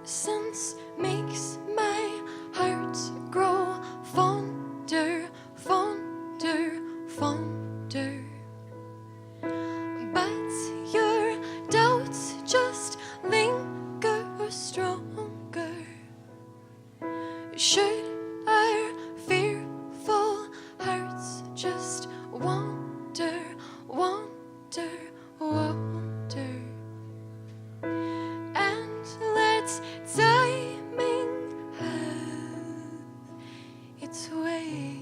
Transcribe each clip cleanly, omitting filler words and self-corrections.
Absence makes my heart grow fonder, fonder, fonder. But your doubts just linger stronger. Should our fearful hearts just wander, wander, wander? And let timing have its way.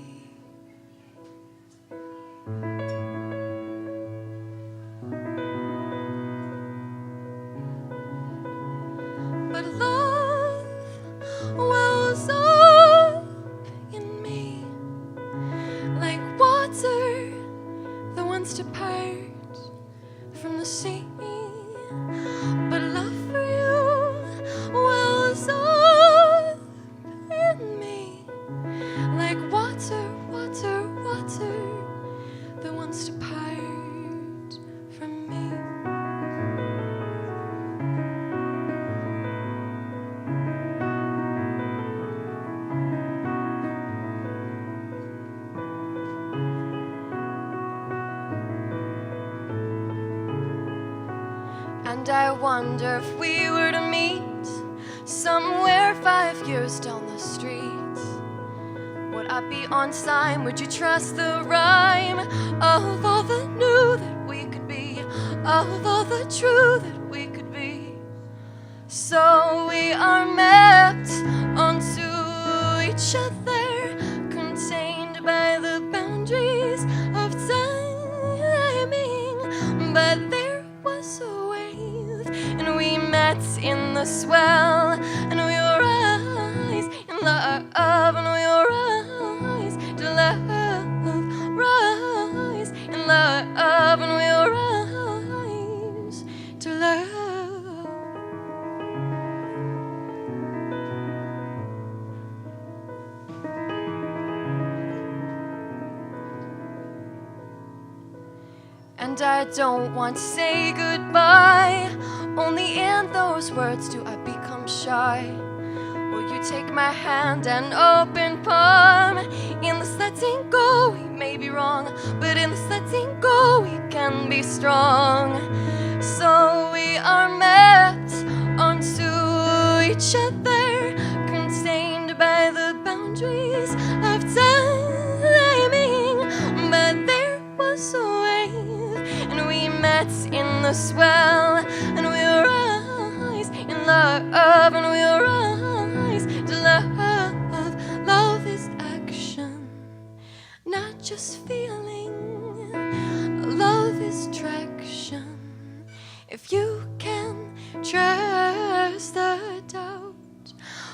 But love wells up in me like water that wants to part from the sea. But love for you wells up in me like water, water, water that wants to part from me. And I wonder if we were to meet somewhere 5 years down the street, would I be on time? Would you trust the rhyme of all the new that we could be, of all the true that we could be? So we are mapped onto each other, contained by the boundaries of timing. But there was a wave, and we met in the swell, and we were rise in love, and we were rise to love, rise in love, and we were rise to love. And I don't want to say goodbye, only in those words do I become shy. Will you take my hand and open palm? In this letting go we may be wrong, but in this letting go we can be strong. So we are mapped onto each other, contained by the boundaries of timing. But there was a wave, and we met in the swell, and we rise in love, and we rise to love. Love is action, not just feeling. Love is traction, if you can trust the doubt.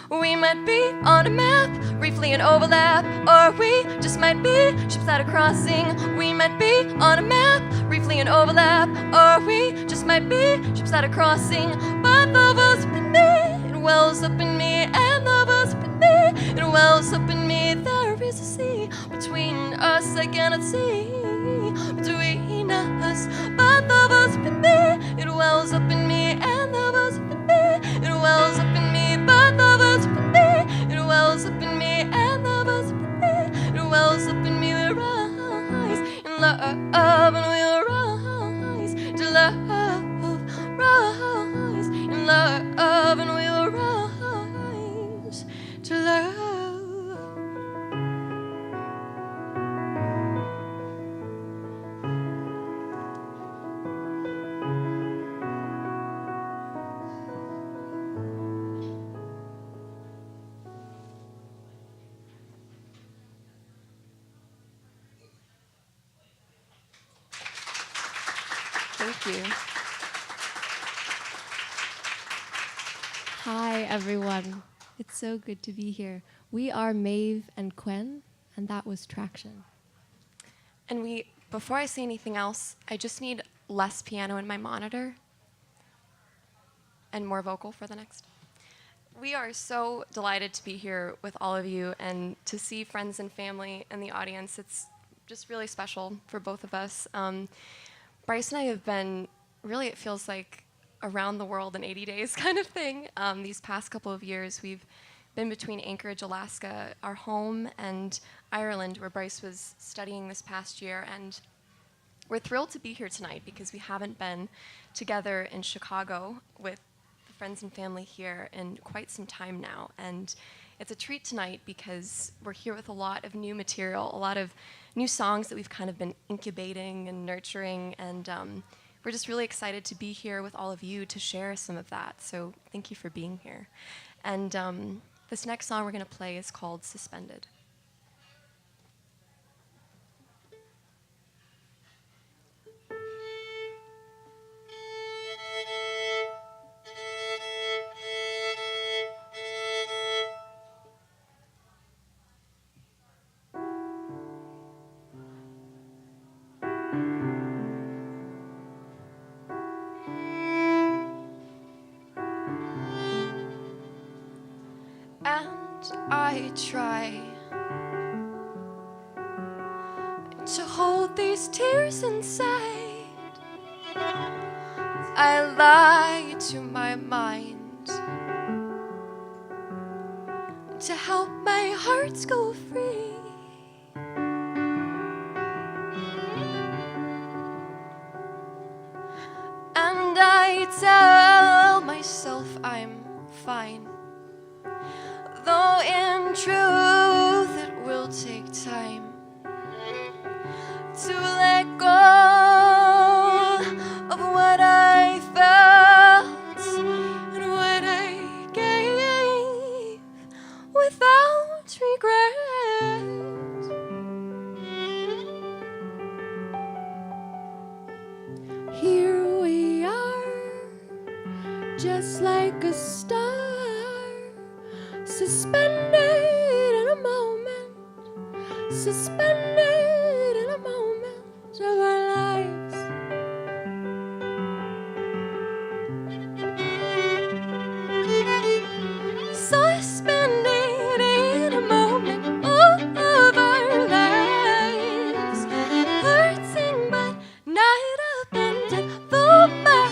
We might be on a map, briefly an overlap, or we just might be ships at a crossing. We might be on a map, briefly an overlap, or we just might be ships at a crossing, but the wells up in me, it wells up in me, and the wells up in me, it wells up in me. There is a sea between us, I cannot see between us, but the wells up in me, it wells up in me, and the wells up in me, it wells up in me, but the wells up in me, it wells up in me, and the wells up in me, it wells up in me. We rise in love, and we'll rise to love, rise in love, and we'll rise to love. Thank you. Hi, everyone. It's so good to be here. We are Maeve and Quinn, and that was Traction. And before I say anything else, I just need less piano in my monitor and more vocal for the next. We are so delighted to be here with all of you and to see friends and family in the audience. It's just really special for both of us. Bryce and I have been, really it feels like around the world in 80 days kind of thing. These past couple of years, we've been between Anchorage, Alaska, our home, and Ireland, where Bryce was studying this past year. And we're thrilled to be here tonight because we haven't been together in Chicago with the friends and family here in quite some time now. And it's a treat tonight because we're here with a lot of new material, a lot of new songs that we've kind of been incubating and nurturing, and we're just really excited to be here with all of you to share some of that. So thank you for being here. And this next song we're going to play is called Suspended. I try to hold these tears inside. I lie to my mind to help my heart go free. And I tell myself I'm fine, though in truth it will take time to let go of what I felt and what I gave without regret. Here we are, just like a star, suspended in a moment, suspended in a moment of our lives. Suspended in a moment of our lives, hurting but not abandoned, though my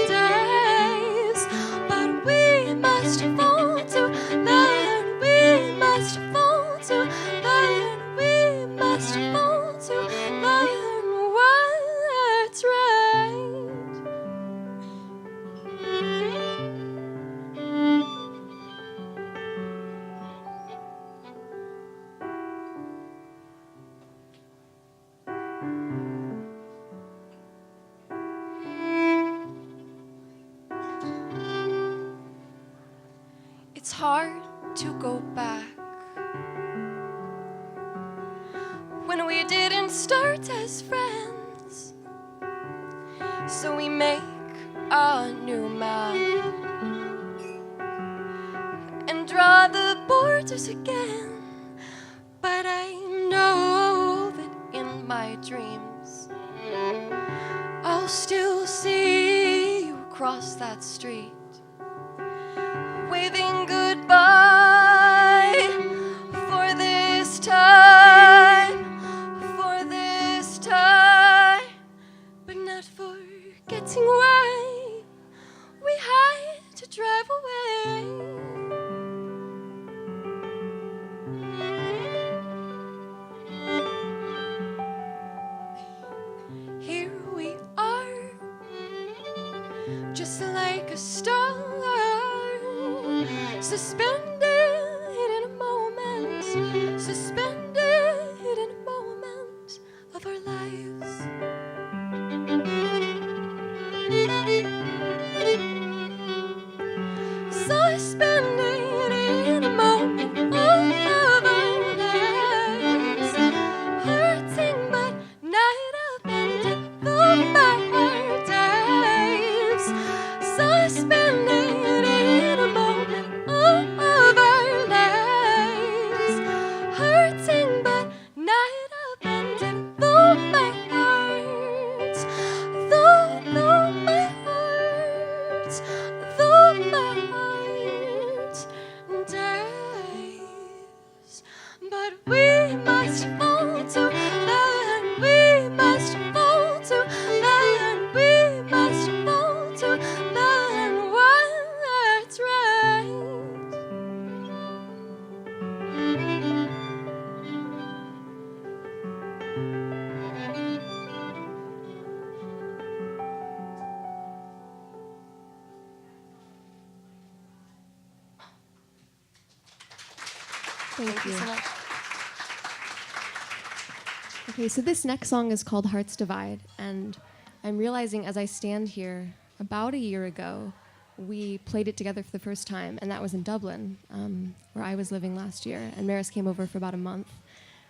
dies. But we must fall to learn, we must fall to learn, we must fall to learn what's right. It's hard to go back when we didn't start as friends, so we make a new map and draw the borders again. But I know that in my dreams I'll still see across that street, waving goodbye for this time, but not forgetting why we had to drive away. Here we are, just like a star, suspended in a moment, suspended in a moment of our lives. Suspended in a moment of our lives, hurting but not abandoned through my days. Suspended in a moment of our lives, hurting but not abandoned through my heart, through my heart, through my heart dies. But we must fall to learn, we must fall to learn, we must fall to learn what's right. Thank you. So much. Okay, so this next song is called Hearts Divide, and I'm realizing as I stand here, about a year ago, we played it together for the first time, and that was in Dublin, where I was living last year. And Maris came over for about a month,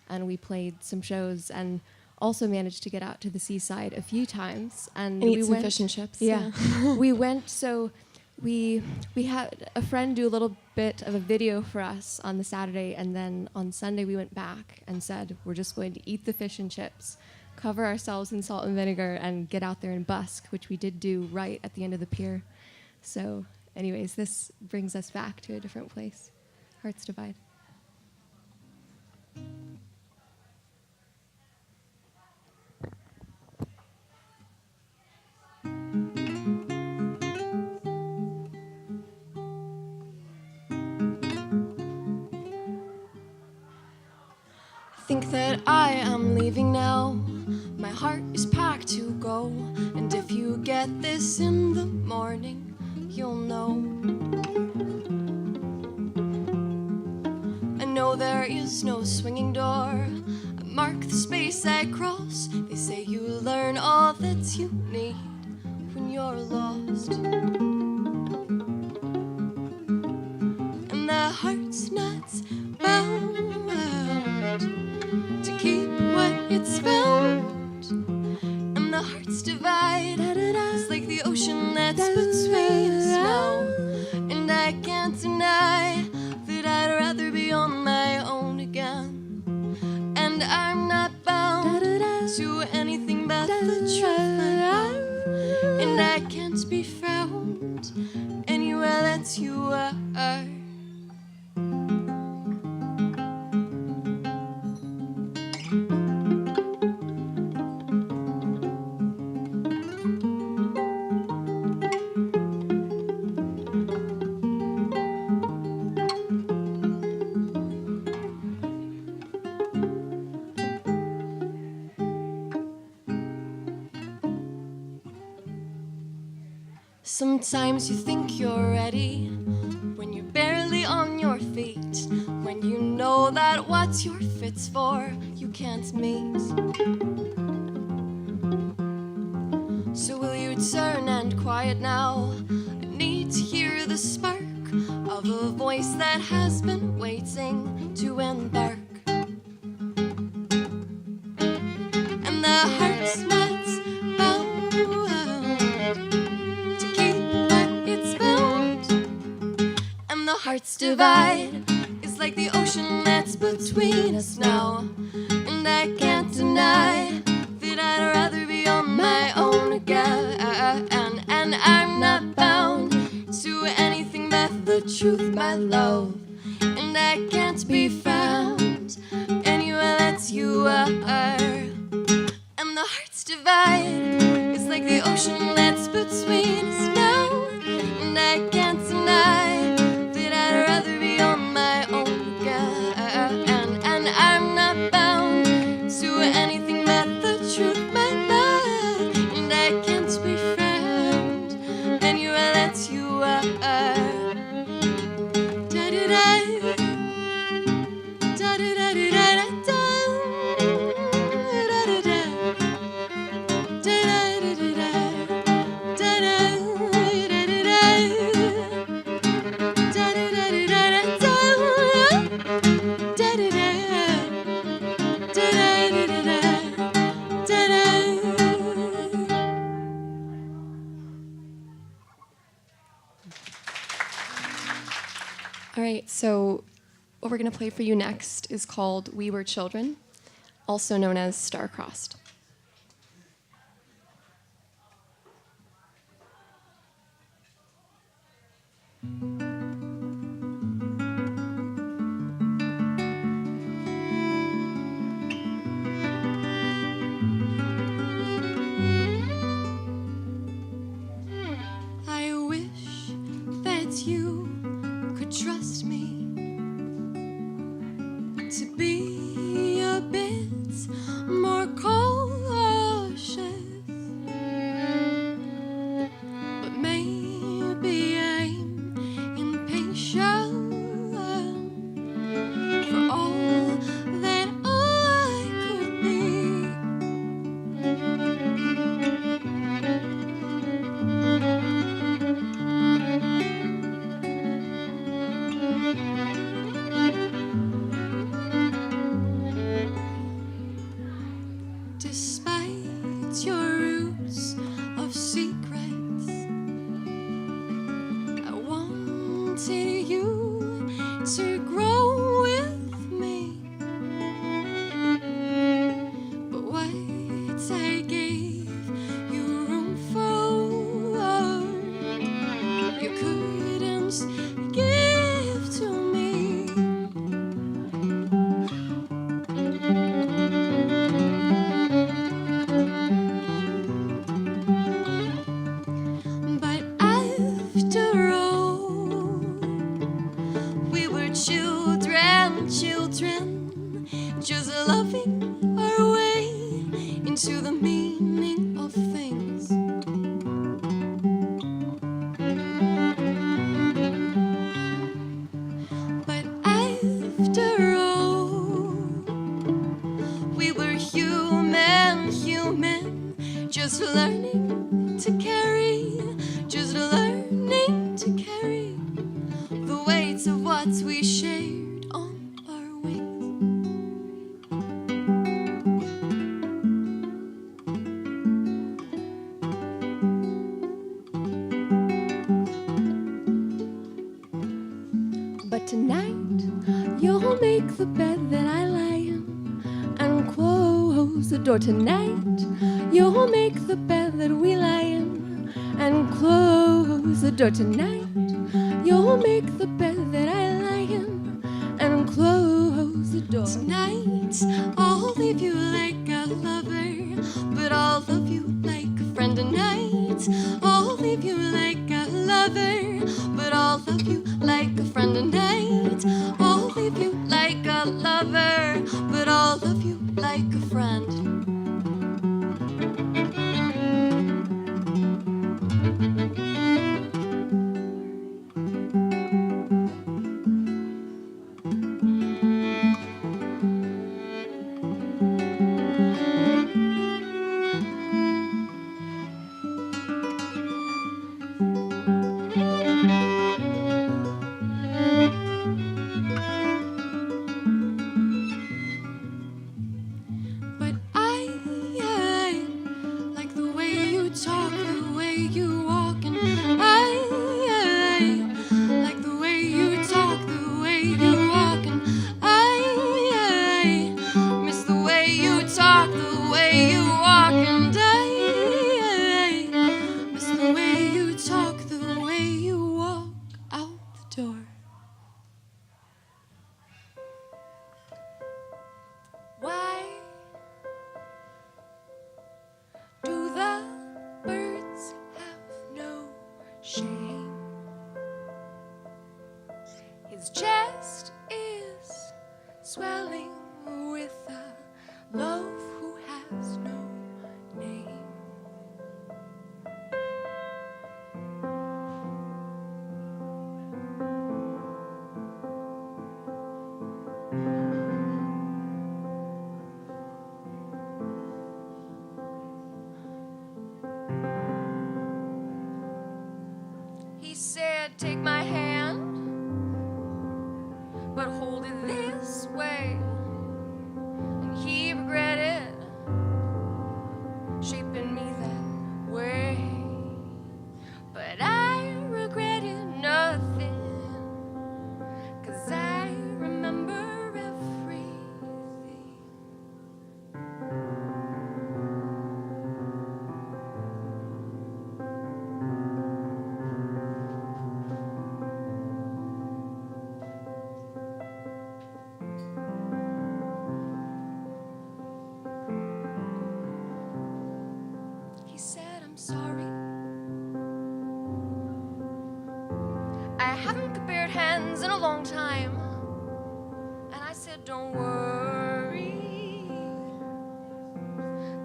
and we played some shows, and also managed to get out to the seaside a few times. And And we eat some went, fish and chips. Yeah, we went. So we had a friend do a little bit of a video for us on the Saturday, and then on Sunday we went back and said we're just going to eat the fish and chips, cover ourselves in salt and vinegar, and get out there and busk, which we did do right at the end of the pier. So anyways, this brings us back to a different place. Hearts Divide. Think that I am leaving now. My heart is packed to go. And if you get this in the morning, you'll know. I know there is no swinging door. I mark the space I cross. They say you learn all that you need when you're lost. And the heart's not bound to keep what it's found. And the heart's divide is like the ocean that's between us now. And I can't deny that I'd rather be on my own again. And I'm not bound to anything but the truth. And I can't be found anywhere that you are. Sometimes you think you're ready when you're barely on your feet, when you know that what you're fit for you can't meet. So will you turn and quiet now? I need to hear the spark of a voice that has been waiting to embark. And the heart's not bound to keep what it's found. And the heart's divide is like the ocean that's between us now. And I can't deny that I'd rather be on my own again. And and I'm not bound to anything but the truth, my love. And I can't be found anywhere that you are. And the hearts divide. It's like the ocean that's between us now. And I can't deny that I'd rather be on my own again. And I'm not bound to anything but the truth, my love. And I can't be found anywhere that you are. All right, so what we're going to play for you next is called We Were Children, also known as Star-Crossed. I wish that you could trust me to be a bit more cautious, but maybe I'm impatient for all that I could be. Despite your ruse of secrets, I wanted you to grow with me. But what I gave you room for, you couldn't give to me. But after all, we were children, just loving our way into the meaning of things. But after all, we were human, just learning to carry, the weight of what we shared on our wings. But tonight, you'll make the bed that I lie in and close the door. Tonight, you'll make the bed that we lie in and close the door. Tonight, you'll make the bed that I lie in and close the door. Tonight, I'll leave you like a lover, but I'll love you like a friend. Tonight, I'll leave you like a lover, but I'll love you like a friend. Tonight, I'll leave you like a lover, but I'll love you like a friend. But I you talk the way you walk out the door. Why do the birds have no shame? His chest is swelling with a love who has no name. He said, take my hand, but hold it this way. And he regretted shaping me that way. But I regretted nothing, 'cause I remember everything. He said, I'm sorry. I haven't compared hands in a long time. And I said, don't worry.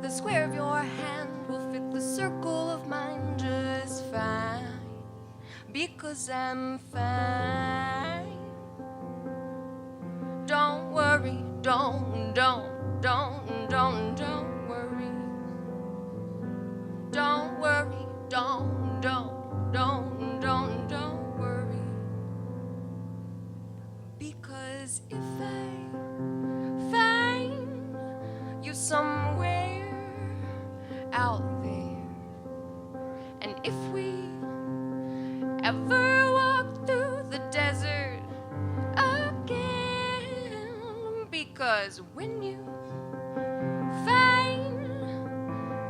The square of your hand will fit the circle of mine just fine. Because I'm fine. Don't worry, don't worry. Don't worry, don't worry. Because if I find you somewhere out there, and if we ever walk through the desert again, because when you find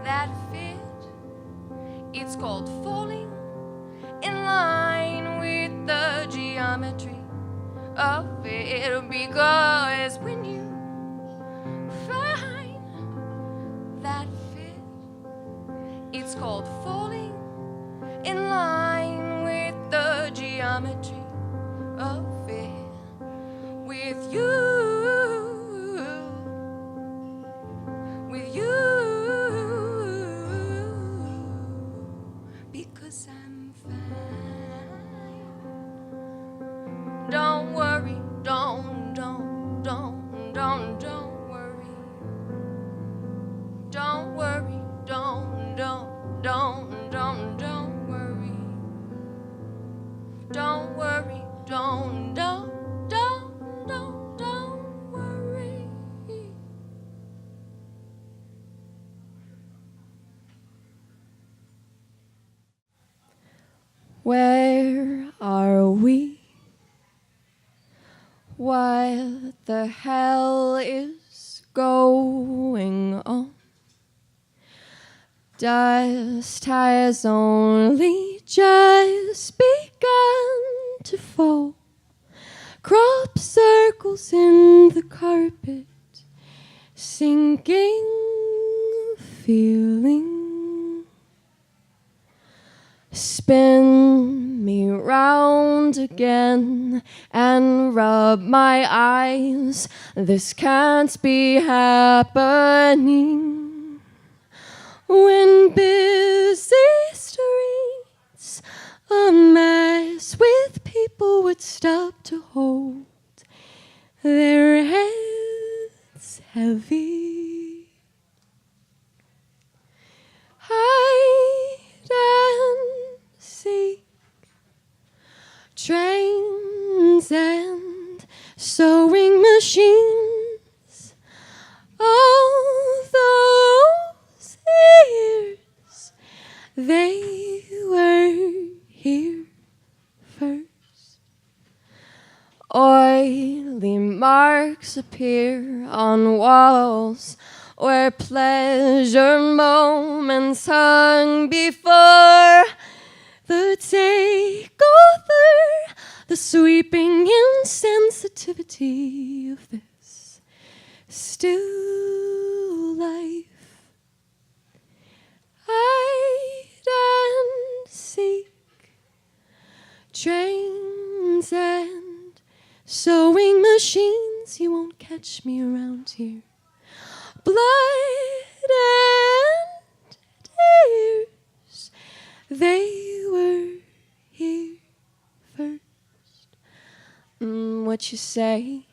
that fit, it's called falling in line with the geometry of it. Because when you find that fit, it's called falling in line with the geometry of it. With you. Because I'm fine. Don't worry, don't worry. Don't worry, don't worry. Don't worry, don't worry. Where are we? What the hell is going on? Dust has only just begun to fall. Crop circles in the carpet, sinking feeling. Spin me round again and rub my eyes. This can't be happening. When busy streets, a mess with people would stop to hold their heads heavy. Hide and seek, trains and sewing machines. All those years, they were here first. Oily marks appear on walls where pleasure moments hung before the sweeping insensitivity of this still life. Hide and seek, trains and sewing machines. You won't catch me around here. Blood and tears, they were here first. What you say?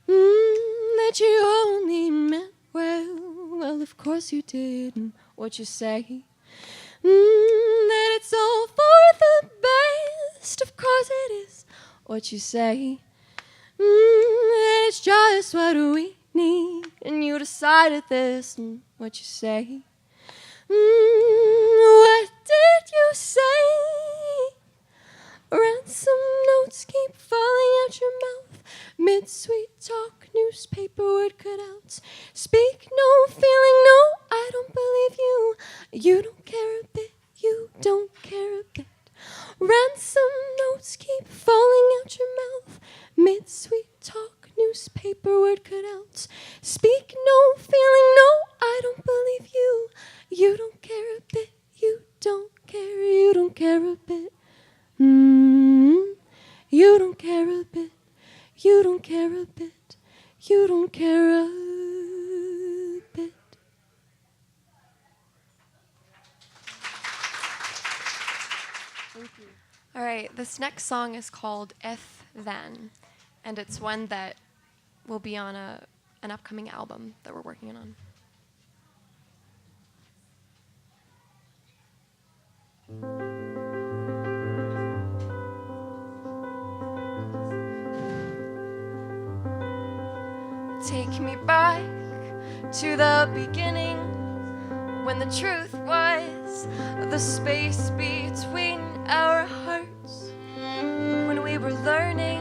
That you only meant well. Well, of course you did. What you say? That it's all for the best. Of course it is. What you say? That it's just what we need, and you decided this. What you say? What did you say? Ransom notes keep falling out your mouth. Mid-sweet talk, newspaper word cutouts. Speak no feeling, no, I don't believe you. You don't care a bit, you don't care a bit. Ransom notes keep falling out your mouth. Mid-sweet talk, newspaper word cutouts. Speak no feeling, no, I don't believe you. You don't care a bit, you don't care a bit. You don't care a bit, you don't care a bit, you don't care a bit. Thank you. All right, this next song is called If Then, and it's one that will be on an upcoming album that we're working on. Take me back to the beginning, when the truth was the space between our hearts, when we were learning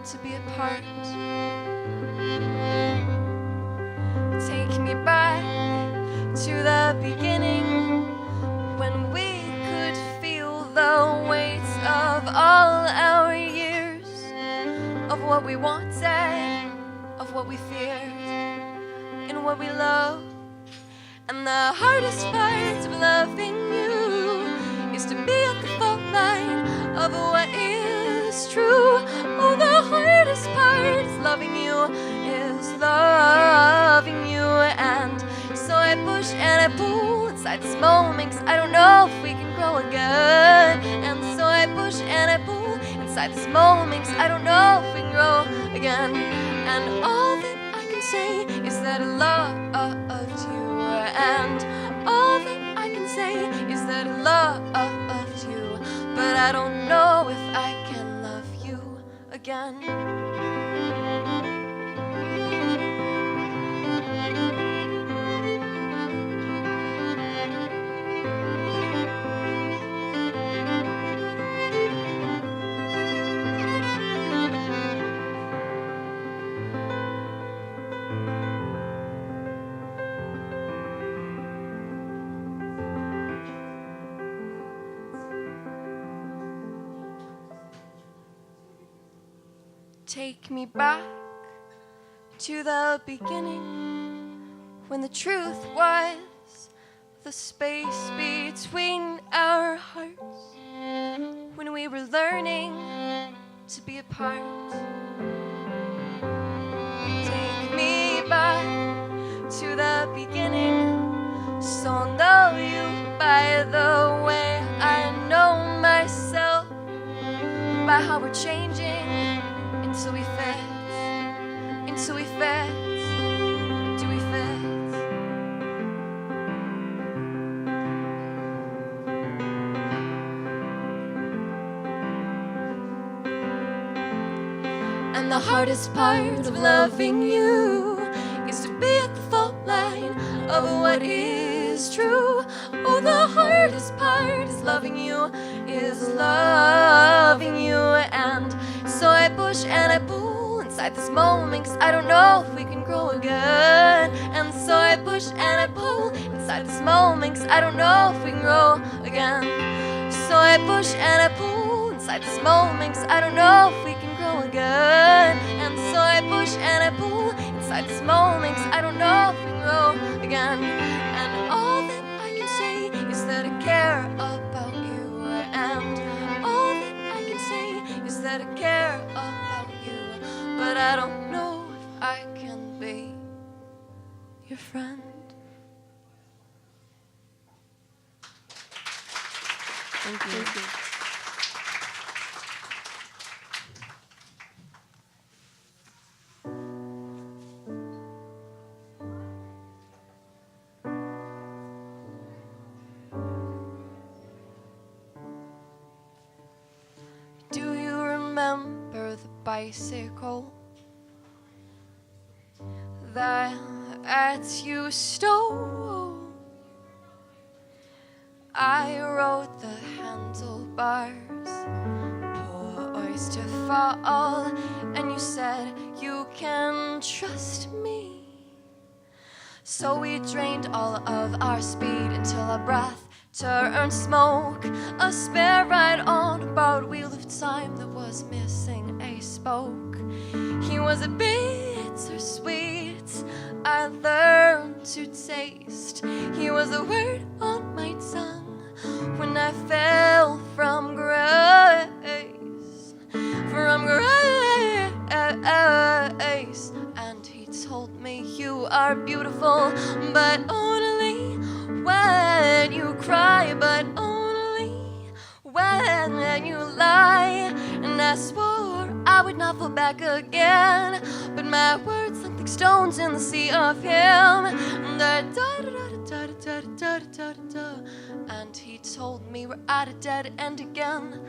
to be apart. Take me back to the beginning, when we could feel the weight of all our years, of what we wanted, of what we feared, and what we loved. And the hardest part of loving you is to be at the fault line of what is true. Oh, the hardest part is loving you, is loving you. And so I push and I pull inside this moment, 'cause I don't know if we can grow again. And so I push and I pull inside this moment, 'cause I don't know if we can grow again. And all that I can say is that I loved you. And all that I can say is that I loved you. But I don't know if I can love you again. Take me back to the beginning, when the truth was the space between our hearts, when we were learning to be apart. Take me back to the beginning, so I'll know you by the way I know myself, by how we're changing until we fit, until we fit, do we fit? And the hardest part of loving you is to be at the fault line of what is true. Oh, the hardest part is loving you, is loving you. And so I push and I pull inside this moment, 'cause I don't know if we can grow again. And so I push and I pull inside this moment, 'cause I don't know if we can grow again. So I push and I pull inside the small mix. I don't know if we can grow again. And so I push and I pull inside the small mix. I don't know if we can grow again. And all that I can say is that I care about you. And all that I can say is that I care about you. But I don't know if I can be your friend. Thank you. Thank you. Do you remember the bicycle that you stole? I rode the handlebars, poised to fall, and you said you can trust me. So we drained all of our speed until our breath turned smoke. A spare ride on a borrowed wheel of time that was missing a spoke. He was a bittersweet I learned to taste. He was a word on my tongue when I fell from grace, from grace. And he told me you are beautiful, but only when you cry, but only when you lie. And I swore I would not fall back again, but my words looked like stones in the sea of him. And I and he told me we're at a dead end again.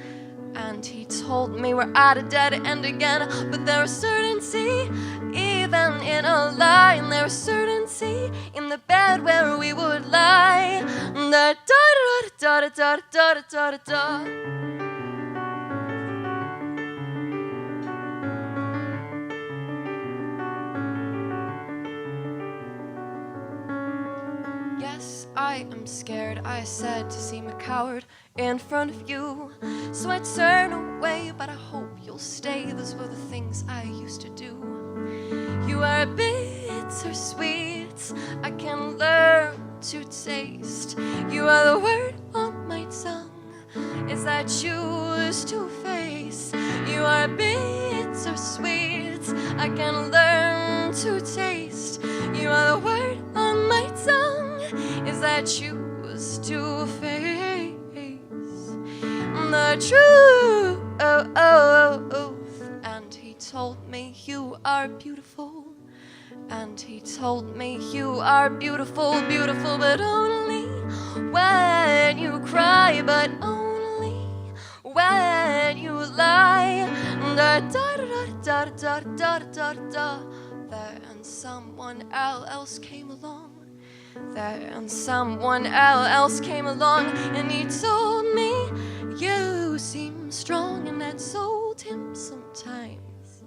And he told me we're at a dead end again. But there was certainty even in a lie, and there was certainty in the bed where we would lie. Da da da da da da da da da. Yes, I am scared, I said, to seem a coward in front of you. So I turn away, but I hope you'll stay. Those were the things I used to do. You are bittersweet, I can learn to taste. You are the word on my tongue as I choose to face. You are bittersweet, I can learn to taste. You are the word on my tongue as I choose to face the truth. And he told me you are beautiful. And he told me you are beautiful, beautiful, but only when you cry, but only when you lie. Da da da da da da da da. Then someone else came along. Then someone else came along, and he told me you seem strong. And I told him sometimes,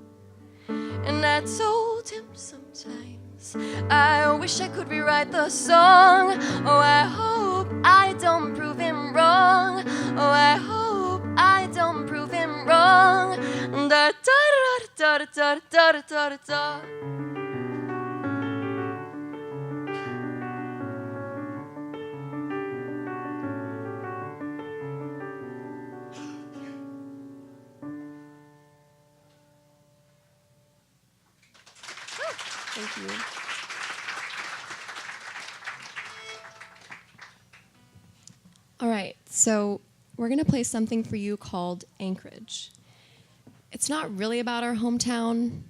and I told him sometimes, I wish I could rewrite the song. Oh, I hope I don't prove him wrong. Oh, I hope I don't prove him wrong. Da da da da da da da da da. Thank you. All right, so we're going to play something for you called Anchorage. It's not really about our hometown,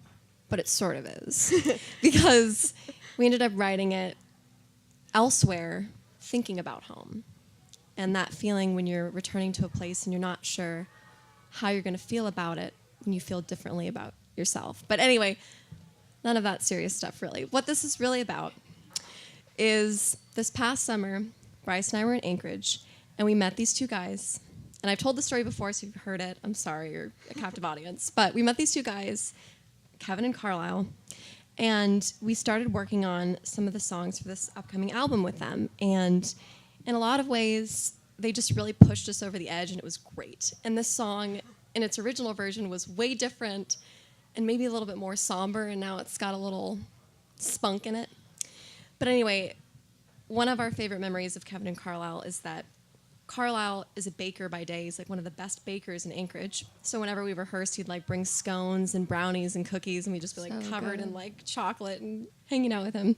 but it sort of is. Because we ended up writing it elsewhere, thinking about home. And that feeling when you're returning to a place and you're not sure how you're going to feel about it when you feel differently about yourself. But anyway, none of that serious stuff, really. What this is really about is this past summer, Bryce and I were in Anchorage, and we met these two guys. And I've told the story before, so if you've heard it, I'm sorry, you're a captive audience. But we met these two guys, Kevin and Carlisle, and we started working on some of the songs for this upcoming album with them. And in a lot of ways, they just really pushed us over the edge, and it was great. And this song, in its original version, was way different and maybe a little bit more somber, and now it's got a little spunk in it. But anyway, one of our favorite memories of Kevin and Carlisle is that Carlisle is a baker by day. He's like one of the best bakers in Anchorage. So whenever we rehearsed, he'd like bring scones and brownies and cookies, and we'd just be like covered in like chocolate and hanging out with him.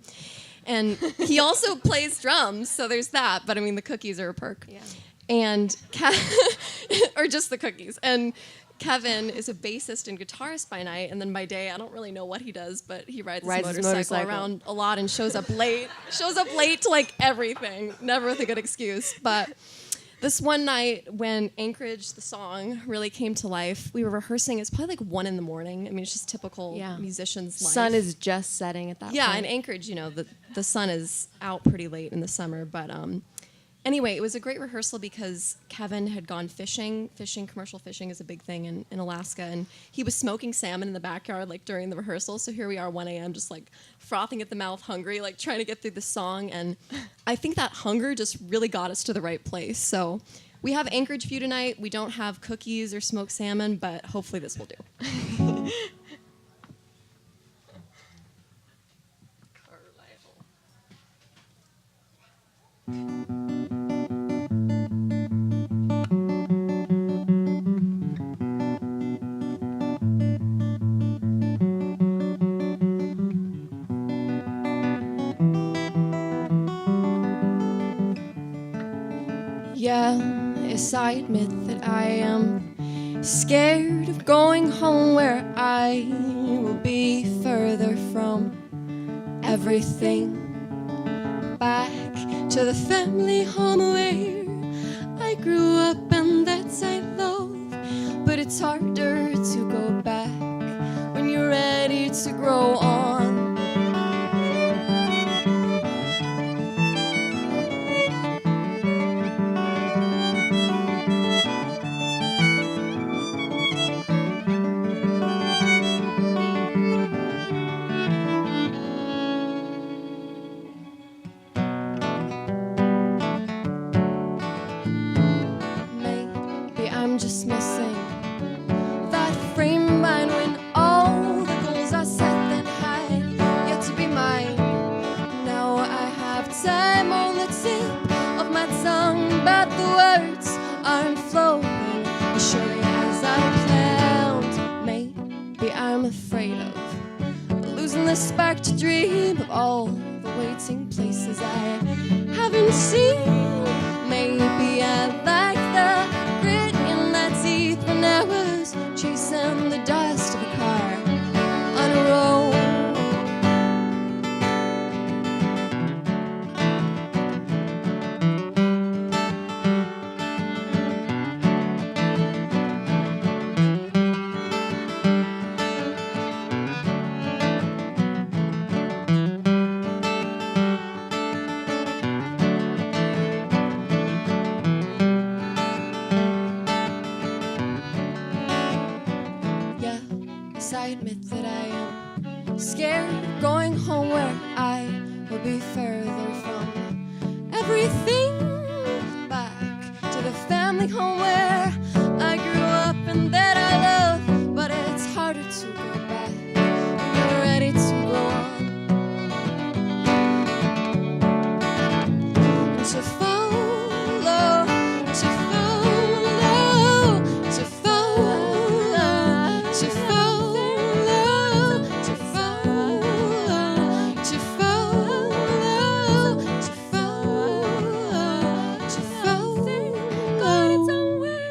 And he also plays drums, so there's that. But I mean, the cookies are a perk. Yeah. And or just the cookies. And Kevin is a bassist and guitarist by night, and then by day, I don't really know what he does, but he rides his motorcycle around a lot and shows up late. Shows up late to like everything. Never with a good excuse. But this one night when Anchorage, the song, really came to life, we were rehearsing. It's probably like 1 a.m. I mean, it's just typical musician's life. Sun is just setting at that point. Yeah, in Anchorage, you know, the sun is out pretty late in the summer. But anyway, it was a great rehearsal because Kevin had gone fishing. Commercial fishing is a big thing in Alaska. And he was smoking salmon in the backyard like during the rehearsal. So here we are, 1 a.m., just like frothing at the mouth, hungry, like trying to get through the song. And I think that hunger just really got us to the right place. So we have Anchorage for you tonight. We don't have cookies or smoked salmon, but hopefully this will do. Yes, I admit that I am scared of going home where I will be further from everything. Back to the family home where I grew up and that I love. But it's harder to go back when you're ready to grow on. I'm just missing that frame of mind when all the goals I set then had yet to be mine. Now I have time on the tip of my tongue, but the words aren't flowing as surely as I planned. Maybe I'm afraid of losing the spark to dream of all the waiting places I haven't seen. Maybe I like the grit in my teeth when I was chasing the dust of a car on a road. I admit that I am scared of going home where I will be further from everything. Back to the family home where I grew up and that I love. But it's harder to go back when you're ready to go on. And to follow, to follow, to follow, to follow. God, it's somewhere.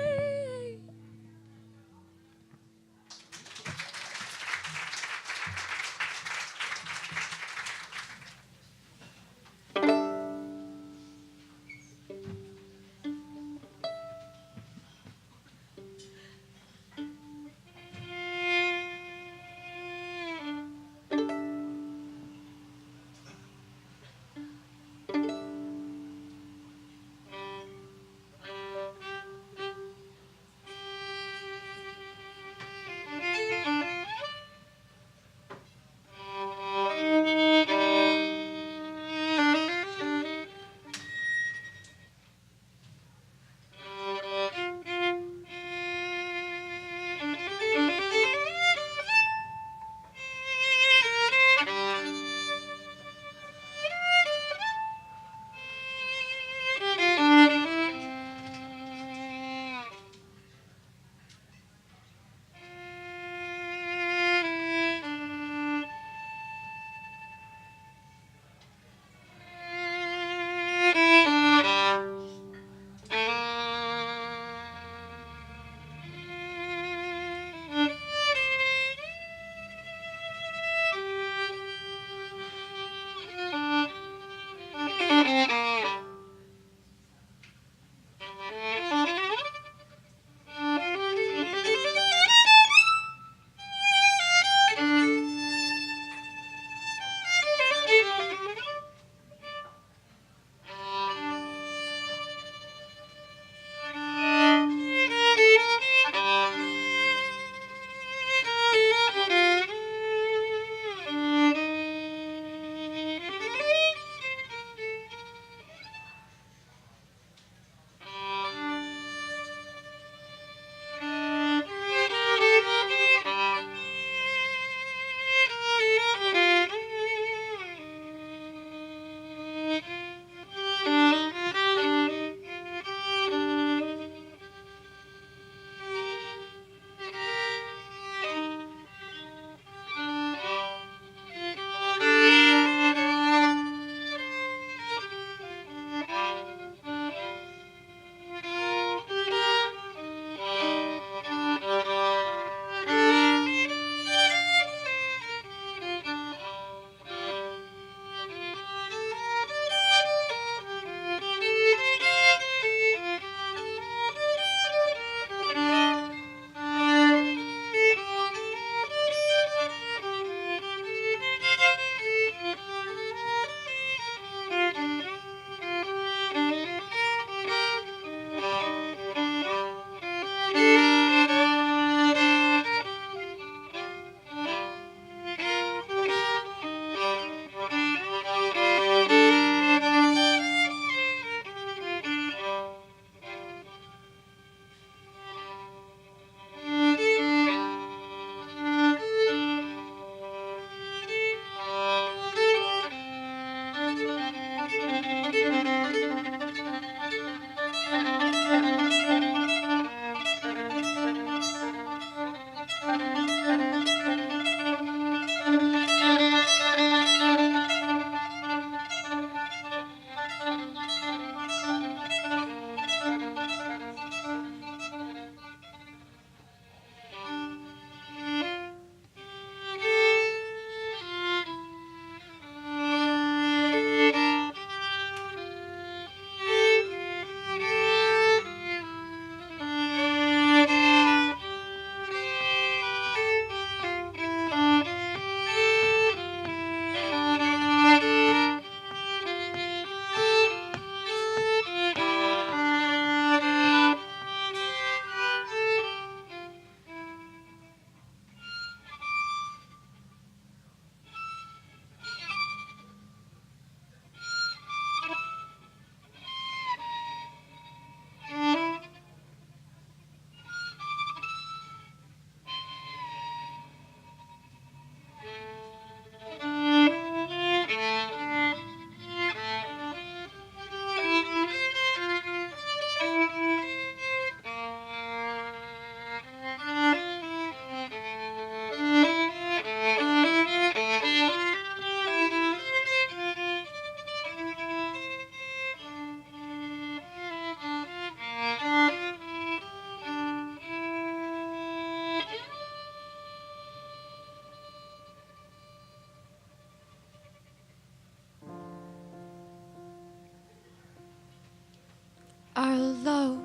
Our love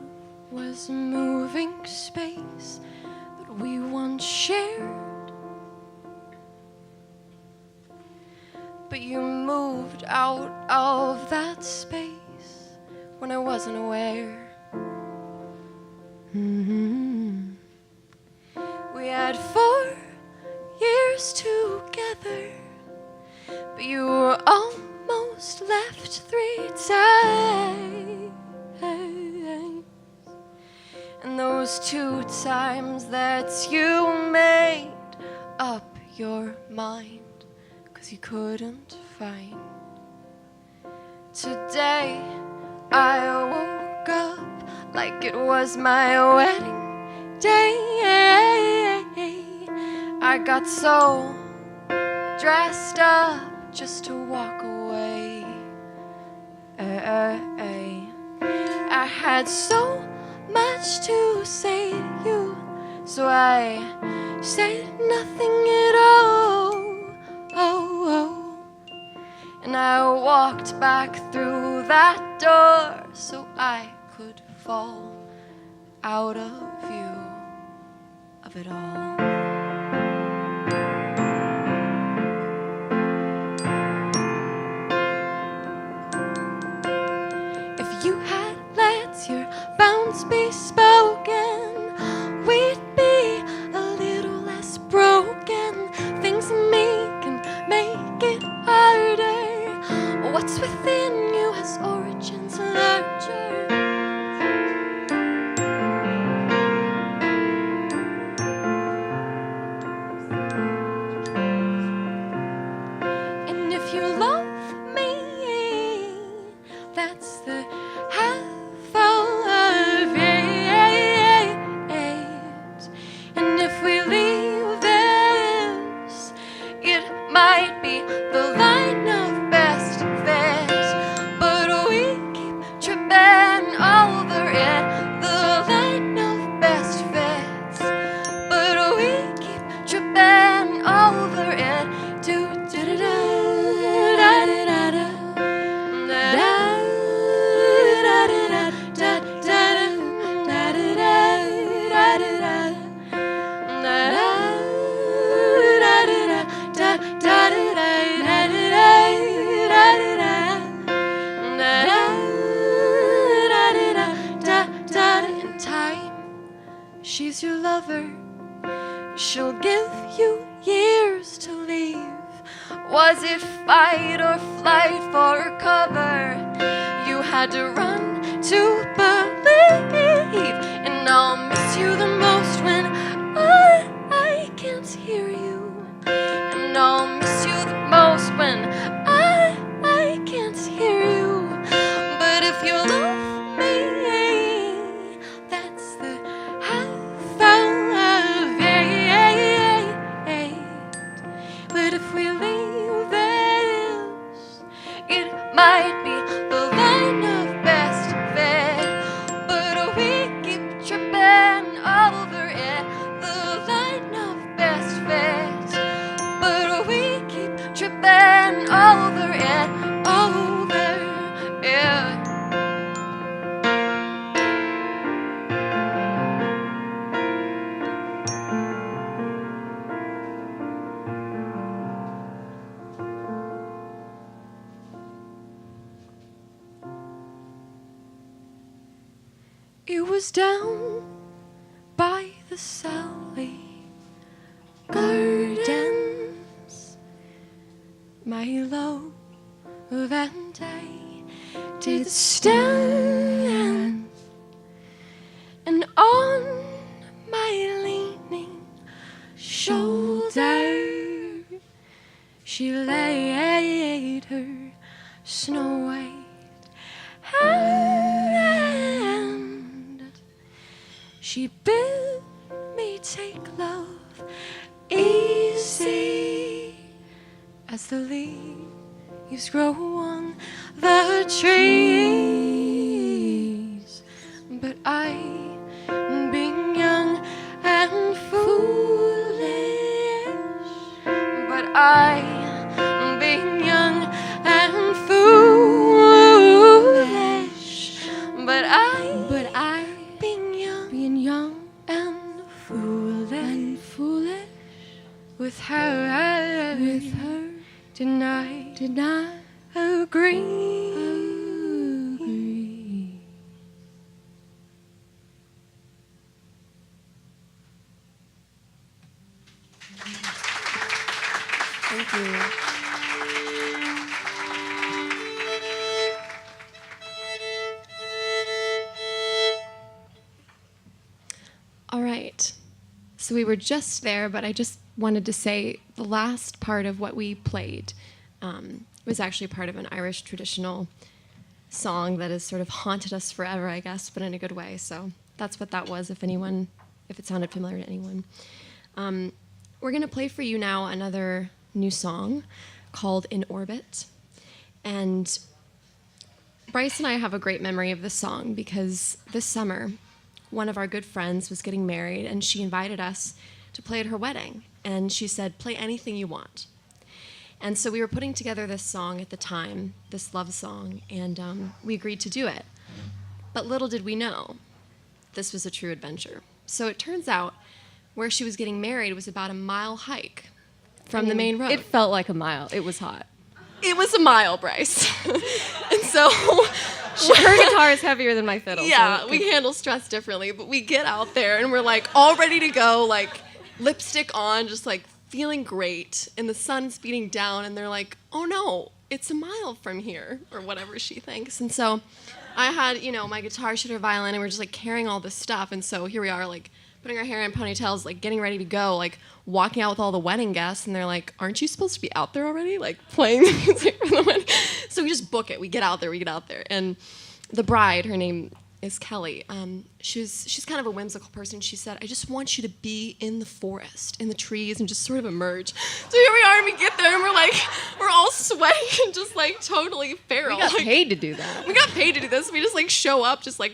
was moving space that we once shared, but you moved out of that space when I wasn't aware. We had 4 years together, but you were almost left 3 times. And those 2 times that you made up your mind, 'cause you couldn't find. Today I woke up like it was my wedding day. I got so dressed up just to walk away. I had so much to say to you, so I said nothing at all. And I walked back through that door so I could fall out of view of it all. If you had let your bounds be spoken, we'd be a little less broken. Things in me can make it harder. What's within you has origins larger. And if you love me, that's the half of it. And if we leave this, it might be the line of best fit, but we keep tripping over it. The line of best fits, but we keep tripping over it. Do da da da da da da da da in time, she's your lover. She'll give you years to leave. Was it fight or flight for cover? You had to run to believe. And I'll miss you the most when I can't hear you. And I'll miss you the most when I can't hear you. But if you love me, that's the half of it. But if we leave this, it might be the line of best fit, but we keep tripping over it. The line of best fit, but we keep tripping over it, over it. It was down by the Sally Gardens, my love and I did stand, and on my leaning shoulder she laid her snow white hand. She bid me take love easy as the leaves grow on the trees. But I, being young and foolish, but I, being young and foolish, but I foolish with her did not agree. Thank you. All right. So we were just there, but I just wanted to say the last part of what we played was actually part of an Irish traditional song that has sort of haunted us forever, I guess, but in a good way. So that's what that was, if it sounded familiar to anyone. We're going to play for you now another new song called In Orbit. And Bryce and I have a great memory of this song because this summer, one of our good friends was getting married, and she invited us to play at her wedding. And she said, play anything you want. And so we were putting together this song at the time, this love song, and we agreed to do it. But little did we know, this was a true adventure. So it turns out where she was getting married was about a mile hike from the main road. It felt like a mile. It was hot. It was a mile, Bryce. And so Her guitar is heavier than my fiddle. yeah, so we handle stress differently, but we get out there and we're like all ready to go, like lipstick on, just like feeling great, and the sun's beating down, and they're like, oh no, it's a mile from here, or whatever she thinks. And so I had, my guitar, she had her violin, and we're just like carrying all this stuff, and so here we are, like putting our hair in ponytails, like getting ready to go, like walking out with all the wedding guests, and they're like, aren't you supposed to be out there already, like playing the music for the wedding? So we just book it, we get out there, and the bride, her name is Kelly, she's kind of a whimsical person. She said, I just want you to be in the forest, in the trees, and just sort of emerge. So here we are, and we get there, and we're all sweating and just like totally feral. we got paid to do that. We got paid to do this. We just like show up, just a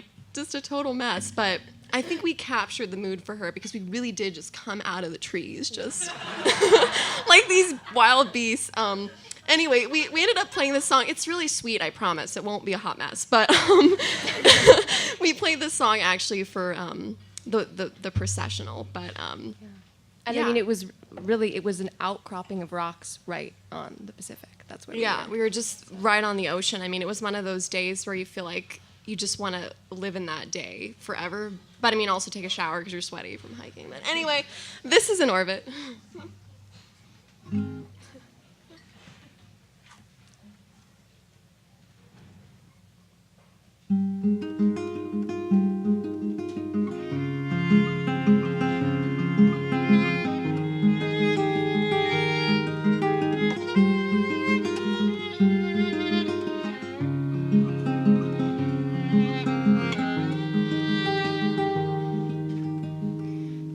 total mess. But I think we captured the mood for her because we really did just come out of the trees, just like these wild beasts. Anyway, we ended up playing this song. It's really sweet, I promise. It won't be a hot mess. But we played this song actually for the processional. But And yeah. I mean, it was an outcropping of rocks right on the Pacific. That's where we were just right on the ocean. I mean, it was one of those days where you feel like you just want to live in that day forever. But I mean, also take a shower because you're sweaty from hiking. But anyway, this is In Orbit.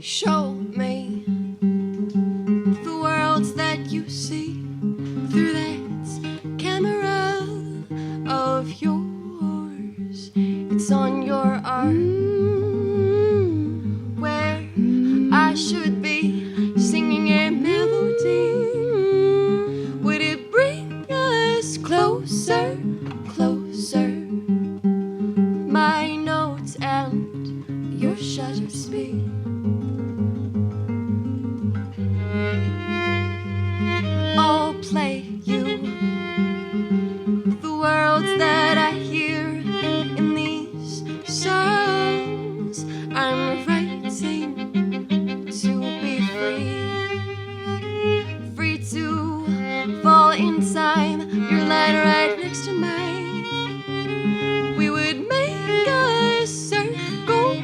Show me the worlds that you see through that camera of yours. It's on your arm where I should be singing a melody. Would it bring us closer, closer? My notes and your shutter speed. I'll play you the worlds that I hear in these songs. I'm writing to be free to fall in time. Your light right next to mine. We would make a circle,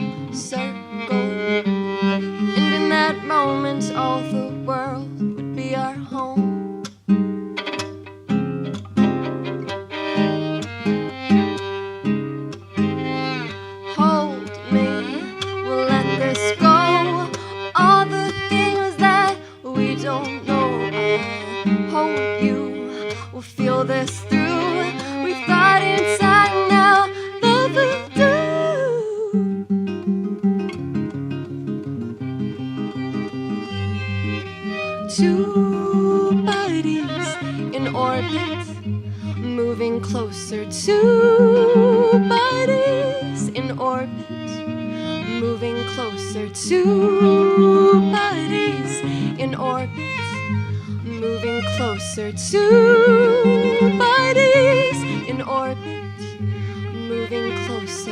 and in that moment, all the world would be our home. Hold me, we'll let this go. All the things that we don't know. I'll hold you, we'll feel this through. We've got inside now the voodoo. Two bodies in orbit, moving closer. Two bodies in orbit, moving closer. Two closer to bodies in orbit, moving closer.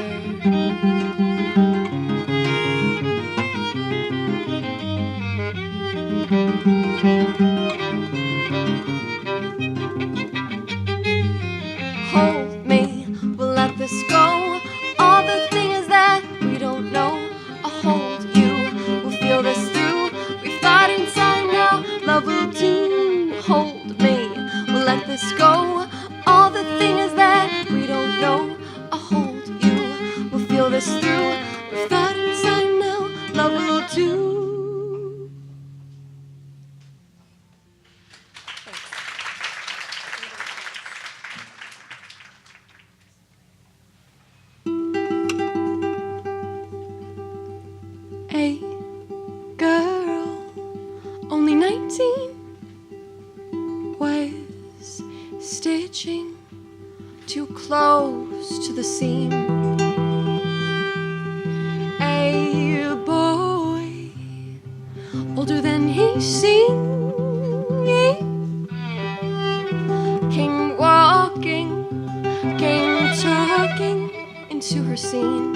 Hold me, we'll let this go. All the things that we don't know. I'll hold you, we'll feel this through. We've thought inside now, love will do. Hold me, we'll let this go. All the things that we don't know. I'll hold you, we'll feel this through. We've thought inside now, love will do. A girl, only 19, was stitching too close to the seam. A boy, older than he seemed, came walking, came talking into her scene.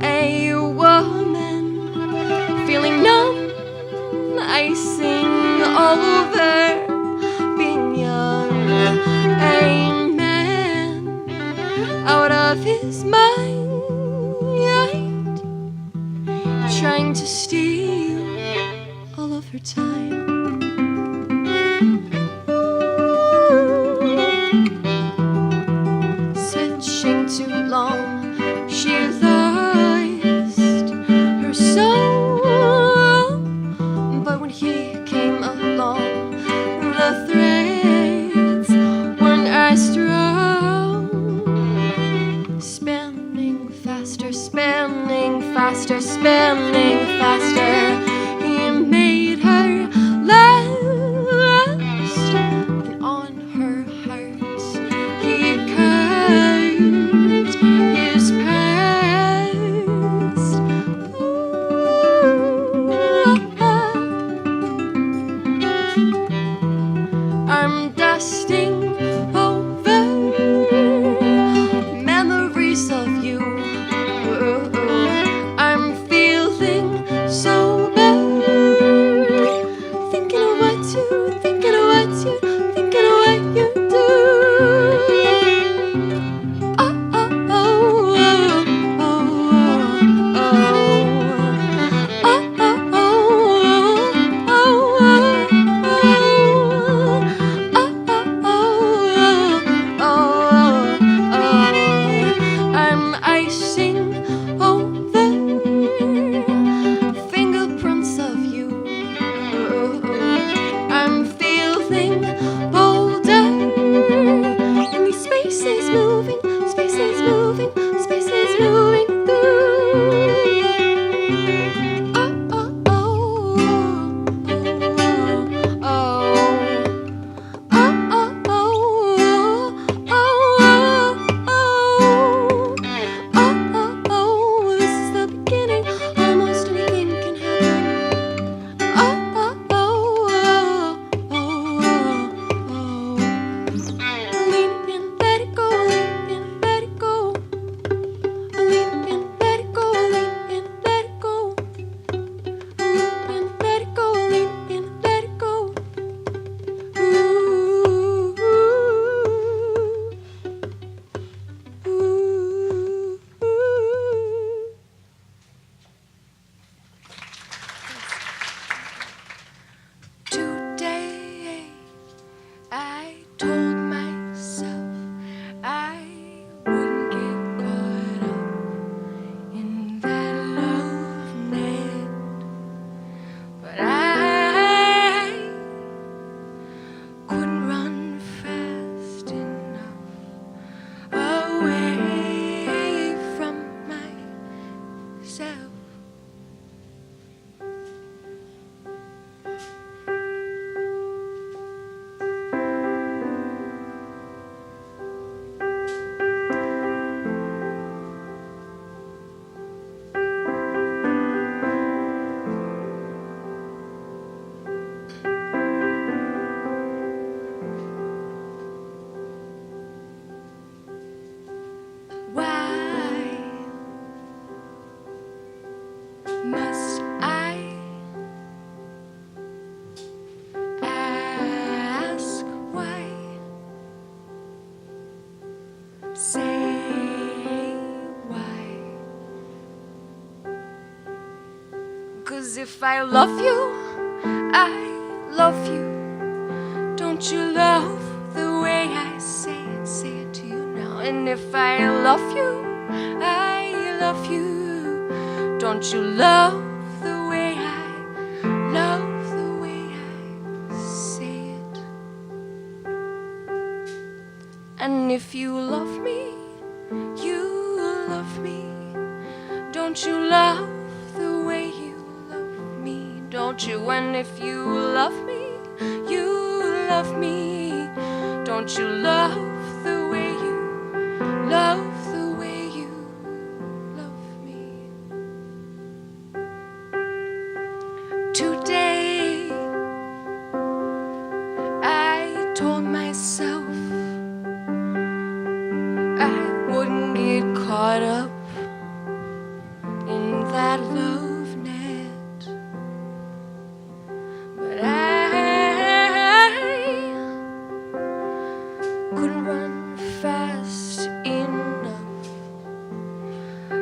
A woman feeling numb, icing over being young. A man out of his mind, trying to steal all of her time. Searching too long, she lost her soul. But when he came along, the threads weren't as strong. Spinning faster, spinning faster, spinning faster. He made her last, and on her heart he carved his past. I'm dusting over memories of you. I'm feeling 'cause if I love you, I love you. Don't you love the way I say it to you now? And if I love you, I love you. Don't you love the way I love the way I say it? And if you love me, you love me. Don't you love the way you love me? Don't you? And if you love me, you love me. Don't you love the way you love the way you love me? Today I told myself I wouldn't get caught up in that love net, but I couldn't run fast enough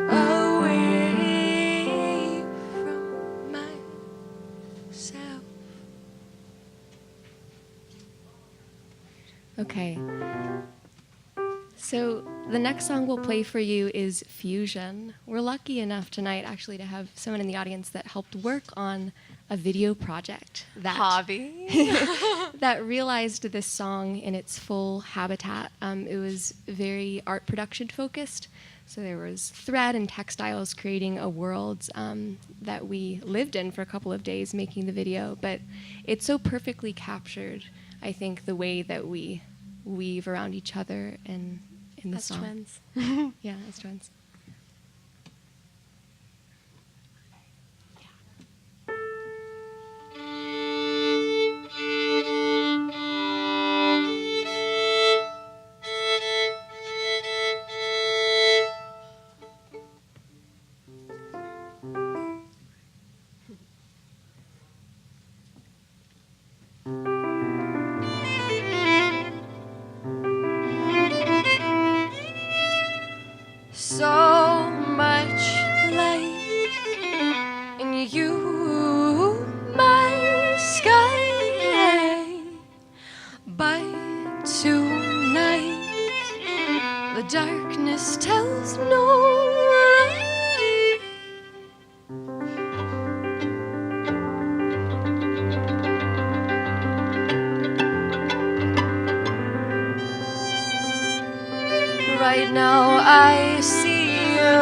away from myself. Okay. So the next song we'll play for you is Fusion. We're lucky enough tonight actually to have someone in the audience that helped work on a video project that realized this song in its full habitat. It was very art production focused. So there was thread and textiles creating a world that we lived in for a couple of days making the video. But it so perfectly captured, I think, the way that we weave around each other in the As song. twins. Yeah, as twins. So much light in you, my sky, but tonight the darkness tells no lie. Right now I see you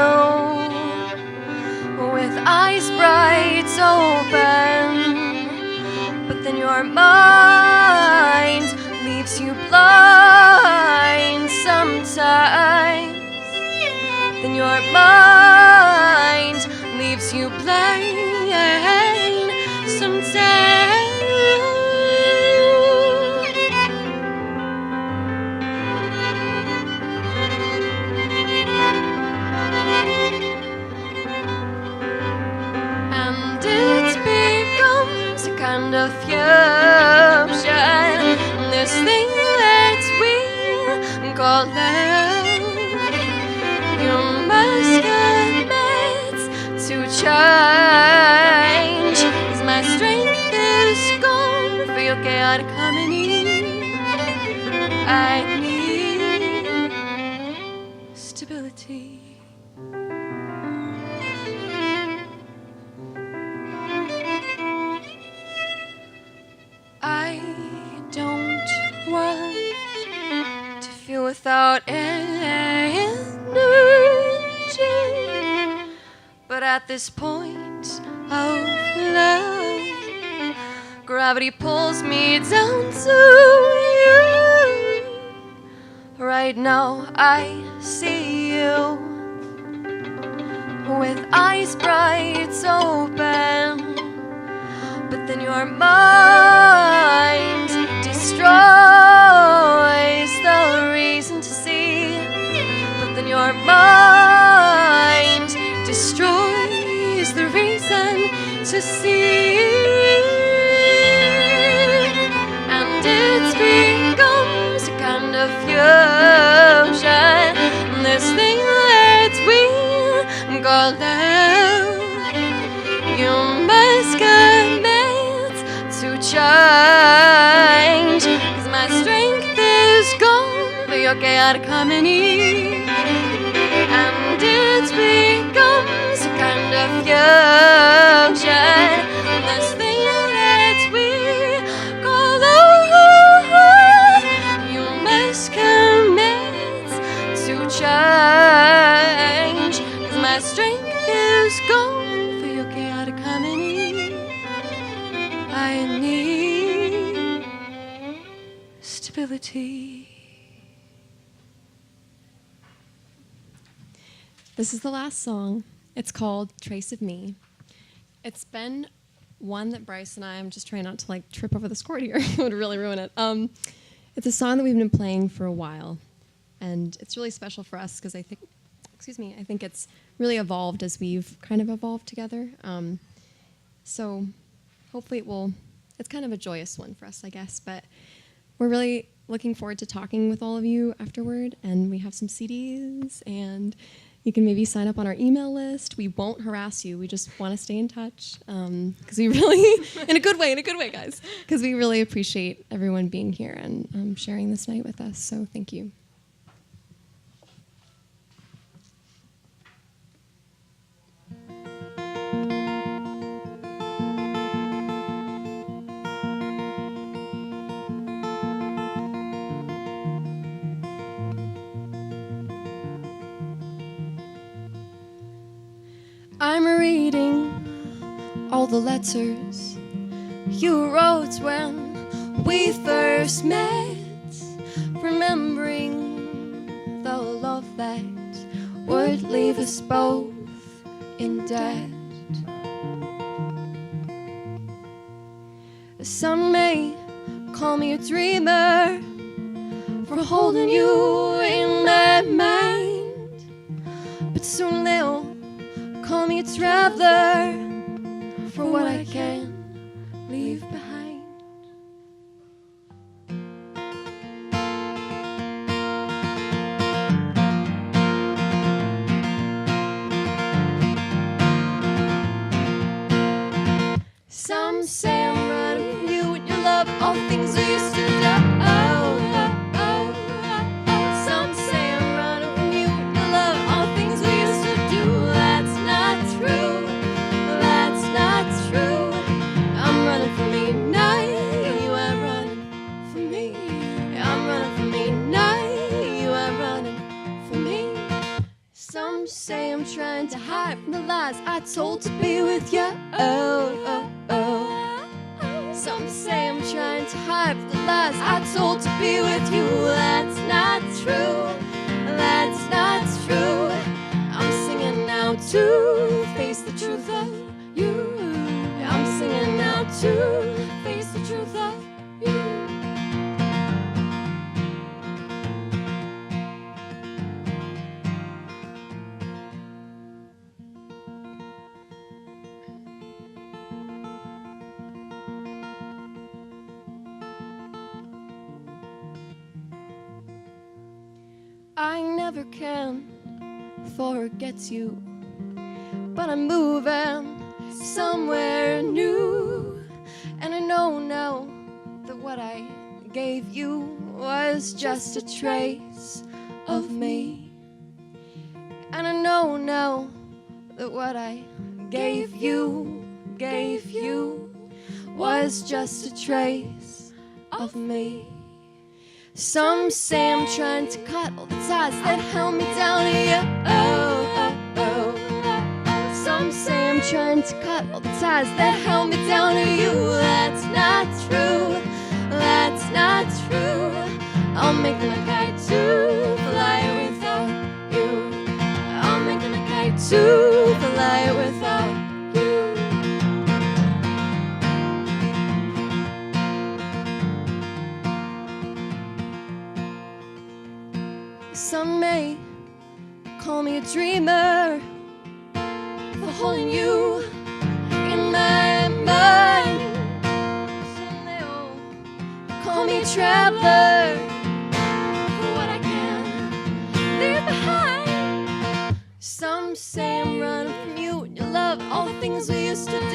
with eyes bright open, but then your mind leaves you blind sometimes. Then your mind leaves you blind sometimes. And it becomes a kind of fusion, this thing that we call love. You must commit to change, 'cause my strength is gone for your chaotic harmony. I need stability. I don't want to feel without energy, but at this point of love, gravity pulls me down to you. Right now I see you with eyes bright open, but then your mind destroys the reason to see. But then your mind destroys the reason to see. And it becomes a kind of fusion, this thing that we call love. You must your chaotic harmony. And it becomes a kind of fusion, this thing that we call love. You must commit to change, 'cause my strength is gone for your chaotic harmony. I need stability. This is the last song. It's called Trace of Me. It's been one that Bryce and I'm just trying not to like trip over this chord here. It would really ruin it. It's a song that we've been playing for a while, and it's really special for us because I think it's really evolved as we've kind of evolved together. So hopefully it's kind of a joyous one for us, I guess, but we're really looking forward to talking with all of you afterward, and we have some CDs, and you can maybe sign up on our email list. We won't harass you. We just want to stay in touch because we really, in a good way, guys, because we really appreciate everyone being here and sharing this night with us. So thank you. I'm reading all the letters you wrote when we first met, remembering the love that would leave us both in debt. Some may call me a dreamer for holding you in my mind, but soon they'll call me a traveler for what I can leave behind. Some say I'm running from you and your love, all the things we used to do. Some say I'm running from you and your love, all the things we used to do. That's not true. That's not true. I'm running from me now. You are running from me. I'm running from me now. You are running from me. Some say I'm trying to hide from the lies I told to be with you. Some say I'm trying to hide from the lies I told to be with you. That's not true. That's not true. I'm singing now to face the truth of you. I'm singing now to face the truth of you. I never can forget you, but I'm moving somewhere new. And I know now that what I gave you was just a trace of me. And I know now that what I gave you was just a trace of me. Some say I'm trying to cut all the ties that held me down to you. Some say I'm trying to cut all the ties that held me down to you. That's not true. That's not true. I'll make them a kite to fly without you. I'll make them a kite to fly without you. Some may call me a dreamer for holding you in my mind. Some they'll call me a traveler for what I can leave behind. Some say I'm running from you and your love, all the things we used to do.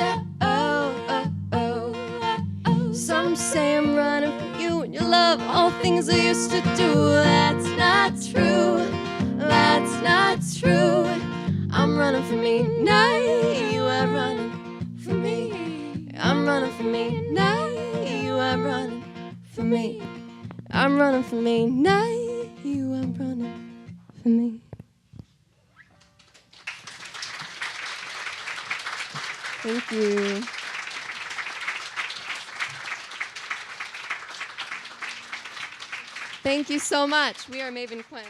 Some say I'm running from you and your love, all the things we used to do. That's not not true. That's not true. I'm running for me now. You are running for me. I'm running for me now. You are running for me. I'm running for me now. You are running for me. Thank you. Thank you so much. We are Maeve and Quinn.